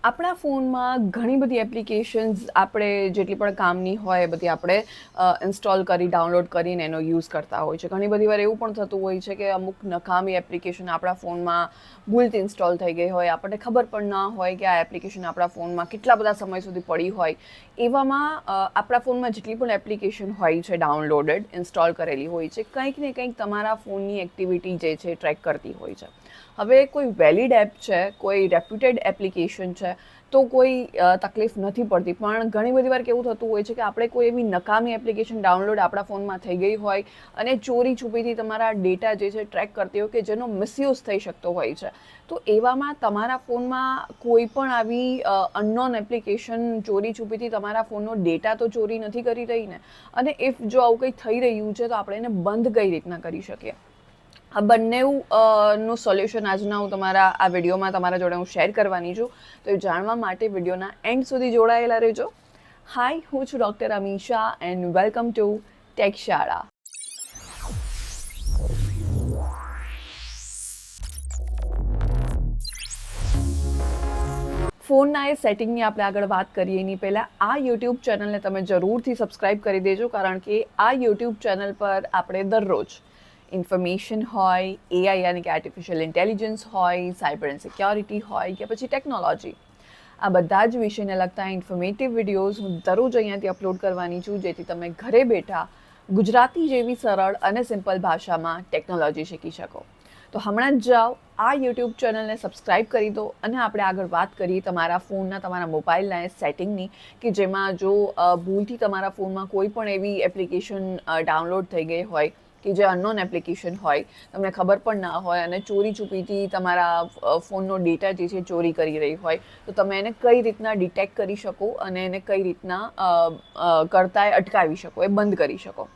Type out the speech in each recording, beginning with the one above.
આપણા ફોનમાં ઘણી બધી એપ્લિકેશન્સ આપણે જેટલી પણ કામની હોય એ બધી આપણે ઇન્સ્ટોલ કરી ડાઉનલોડ કરીને એનો યુઝ કરતા હોય છે. ઘણી બધી વાર એવું પણ થતું હોય છે કે અમુક નકામી એપ્લિકેશન આપણા ફોનમાં ભૂલથી ઇન્સ્ટોલ થઈ ગઈ હોય, આપણને ખબર પણ ના હોય કે આ એપ્લિકેશન આપણા ફોનમાં કેટલા બધા સમય સુધી પડી હોય. એવામાં આપણા ફોનમાં જેટલી પણ એપ્લિકેશન હોય છે ડાઉનલોડેડ ઇન્સ્ટોલ કરેલી હોય છે, કંઈક ને કંઈક તમારા ફોનની એક્ટિવિટી જે છે ટ્રેક કરતી હોય છે. હવે કોઈ વેલિડ એપ છે, કોઈ રેપ્યુટેડ એપ્લિકેશન છે તો કોઈ તકલીફ નથી પડતી, પણ ઘણી બધી વાર કેવું થતું હોય છે કે આપણે કોઈ એવી નકામી એપ્લિકેશન ડાઉનલોડ આપણા ફોનમાં થઈ ગઈ હોય અને ચોરી છુપીથી તમારા ડેટા જે છે ટ્રેક કરતી હોય કે જેનો મિસયુઝ થઈ શકતો હોય છે. તો એવામાં તમારા ફોનમાં કોઈ પણ આવી અનનોન એપ્લિકેશન ચોરી છુપીથી તમારા ફોનનો ડેટા તો ચોરી નથી કરી રહી ને? અને ઇફ જો આવું કંઈ થઈ રહ્યું છે તો આપણે એને બંધ કઈ રીતના કરી શકીએ? આ બંનેનું સોલ્યુશન આજના હું તમારા આ વિડીયોમાં તમારા જોડે હું શેર કરવાની છું. તો એ જાણવા માટે વિડીયોના એન્ડ સુધી જોડાયેલા રહેજો. હાય, હું છું doctor Amisha and welcome to take શાળા. ફોનના એ સેટિંગની આપણે આગળ વાત કરીએ એની પહેલાં આ યુટ્યુબ ચેનલને તમે જરૂરથી સબસ્ક્રાઈબ કરી દેજો, કારણ કે આ યુટ્યુબ ચેનલ પર આપણે દરરોજ ઇન્ફોર્મેશન હોય, એઆઈ યાની કે આર્ટિફિશિયલ ઇન્ટેલિજન્સ હોય, સાયબર એન્ડ સિક્યોરિટી હોય કે પછી ટેકનોલોજી, આ બધા જ વિષયને લગતા ઇન્ફોર્મેટિવ વિડીયોઝ હું દરરોજ અહીંયાથી અપલોડ કરવાની છું, જેથી તમે ઘરે બેઠા ગુજરાતી જેવી સરળ અને સિમ્પલ ભાષામાં ટેકનોલોજી શીખી શકો. તો હમણાં જ જાઓ, આ યુટ્યુબ ચેનલને સબસ્ક્રાઈબ કરી દો અને આપણે આગળ વાત કરીએ તમારા ફોનના, તમારા મોબાઈલના સેટિંગની, કે જેમાં જો ભૂલથી તમારા ફોનમાં કોઈ પણ એવી એપ્લિકેશન ડાઉનલોડ થઈ ગઈ હોય કે જે અનનોન એપ્લિકેશન હોય, તમને ખબર પણ ના હોય અને ચોરી છુપીથી તમારા ફોનનો ડેટા જે છે ચોરી કરી રહી હોય, તો તમે એને કઈ રીતના ડિટેક્ટ કરી શકો અને એને કઈ રીતના કરતા અટકાવી શકો, એ બંધ કરી શકો.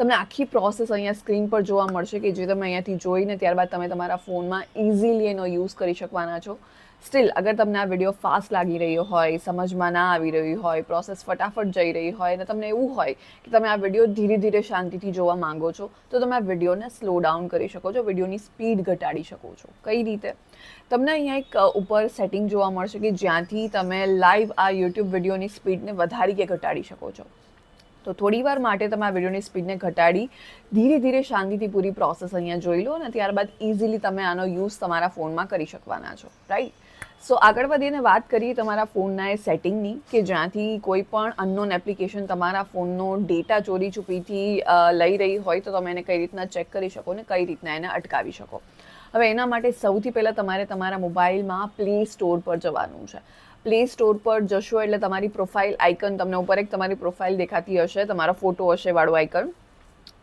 તમને આખી પ્રોસેસ અહીંયા સ્ક્રીન પર જોવા મળશે કે જે તમે અહીંયાથી જોઈને ત્યારબાદ તમે તમારા ફોનમાં ઇઝીલી એનો યુઝ કરી શકવાના છો. સ્ટીલ અગર તમને આ વિડીયો ફાસ્ટ લાગી રહ્યો હોય, સમજમાં ના આવી રહી હોય, પ્રોસેસ ફટાફટ જઈ રહી હોય અને તમને એવું હોય કે તમે આ વિડીયો ધીરે ધીરે શાંતિથી જોવા માંગો છો, તો તમે આ વિડીયોને સ્લો ડાઉન કરી શકો છો, વિડીયોની સ્પીડ ઘટાડી શકો છો. કઈ રીતે? તમને અહીંયા એક ઉપર સેટિંગ જોવા મળશે કે જ્યાંથી તમે લાઈવ આ યુટ્યુબ વિડીયોની સ્પીડને વધારી કે ઘટાડી શકો છો. તો થોડી વાર માટે તમે આ વિડીયોની સ્પીડને ઘટાડી ધીરે ધીરે શાંતિથી પૂરી પ્રોસેસ અહીંયા જોઈ લો અને ત્યારબાદ ઇઝીલી તમે આનો યુઝ તમારા ફોનમાં કરી શકવાના છો, રાઈટ? સો આગળ વધીને વાત કરીએ તમારા ફોનના એ સેટિંગની, કે જ્યાંથી કોઈ પણ અનનોન એપ્લિકેશન તમારા ફોનનો ડેટા ચોરી છુપીથી લઈ રહી હોય તો તમે એને કઈ રીતના ચેક કરી શકો ને કઈ રીતના એને અટકાવી શકો. હવે એના માટે સૌથી પહેલાં તમારે તમારા મોબાઈલમાં પ્લે સ્ટોર પર જવાનું છે. પ્લે સ્ટોર પર જશો એટલે તમારી પ્રોફાઇલ આઇકન, તમને ઉપર એક તમારી પ્રોફાઇલ દેખાતી હશે, તમારો ફોટો હશે વાળું આઇકન,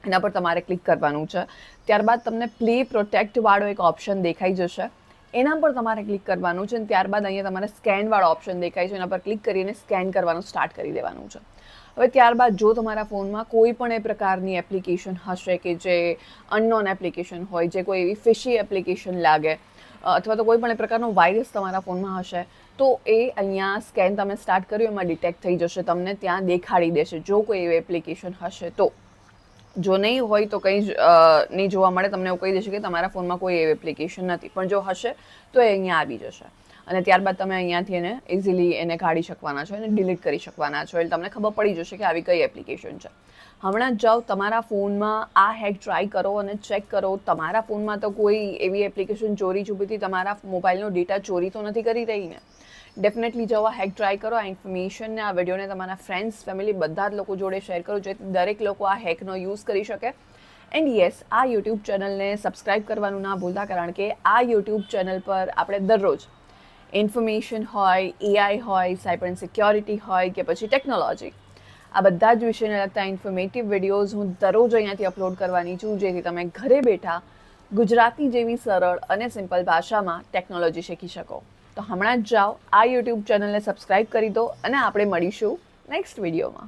એના પર તમારે ક્લિક કરવાનું છે. ત્યારબાદ તમને પ્લે પ્રોટેક્ટ વાળો એક ઓપ્શન દેખાઈ જશે, એના પર તમારે ક્લિક કરવાનું છે. અને ત્યારબાદ અહીંયા તમારે સ્કેન વાળો ઓપ્શન દેખાય છે, એના પર ક્લિક કરીને સ્કેન કરવાનું સ્ટાર્ટ કરી દેવાનું છે. હવે ત્યારબાદ જો તમારા ફોનમાં કોઈ પણ એ પ્રકારની એપ્લિકેશન હશે કે જે અનનોન એપ્લિકેશન હોય, જે કોઈ એવી ફિશી એપ્લિકેશન લાગે અથવા તો કોઈ પણ એ પ્રકારનો વાયરસ તમારા ફોનમાં હશે, તો એ અહીંયા સ્કેન તમે સ્ટાર્ટ કર્યું એમાં ડિટેક્ટ થઈ જશે, તમને ત્યાં દેખાડી દેશે જો કોઈ એવી એપ્લિકેશન હશે તો. જો નહીં હોય તો કંઈ જ નહીં જોવા મળે, તમને એવું કહી દેશે કે તમારા ફોનમાં કોઈ એવી એપ્લિકેશન નથી, પણ જો હશે તો એ અહીંયા આવી જશે અને ત્યારબાદ તમે અહીંયાથી એને ઇઝીલી એને કાઢી શકવાના છો, એને ડિલીટ કરી શકવાના છો, એટલે તમને ખબર પડી જશે કે આવી કઈ એપ્લિકેશન છે. હમણાં જ જાઓ તમારા ફોનમાં આ હેક ટ્રાય કરો અને ચેક કરો તમારા ફોનમાં તો કોઈ એવી એપ્લિકેશન ચોરી છુપીથી તમારા મોબાઈલનો ડેટા ચોરી તો નથી કરી રહી ને? ડેફિનેટલી જાઓ, આ હેક ટ્રાય કરો. આ ઇન્ફોર્મેશનને, આ વિડીયોને તમારા ફ્રેન્ડ્સ, ફેમિલી બધા જ લોકો જોડે શેર કરો, જેથી દરેક લોકો આ હેકનો યુઝ કરી શકે. એન્ડ યસ, આ યુટ્યુબ ચેનલને સબસ્ક્રાઈબ કરવાનું ના ભૂલતા, કારણ કે આ યુટ્યુબ ચેનલ પર આપણે દરરોજ ઇન્ફોર્મેશન હોય, એઆઈ હોય, સાયબર એન્ડ સિક્યોરિટી હોય કે પછી ટેકનોલોજી, આ બધા જ વિષયને લગતા ઇન્ફોર્મેટિવ વિડીયોઝ હું દરરોજ અહીંયાથી અપલોડ કરવાની છું, જેથી તમે ઘરે બેઠા ગુજરાતી જેવી સરળ અને સિમ્પલ ભાષામાં ટેકનોલોજી શીખી શકો. તો હમણાં જ જાઓ, આ યુટ્યુબ ચેનલને સબસ્ક્રાઈબ કરી દો અને આપણે મળીશું નેક્સ્ટ વિડીયોમાં.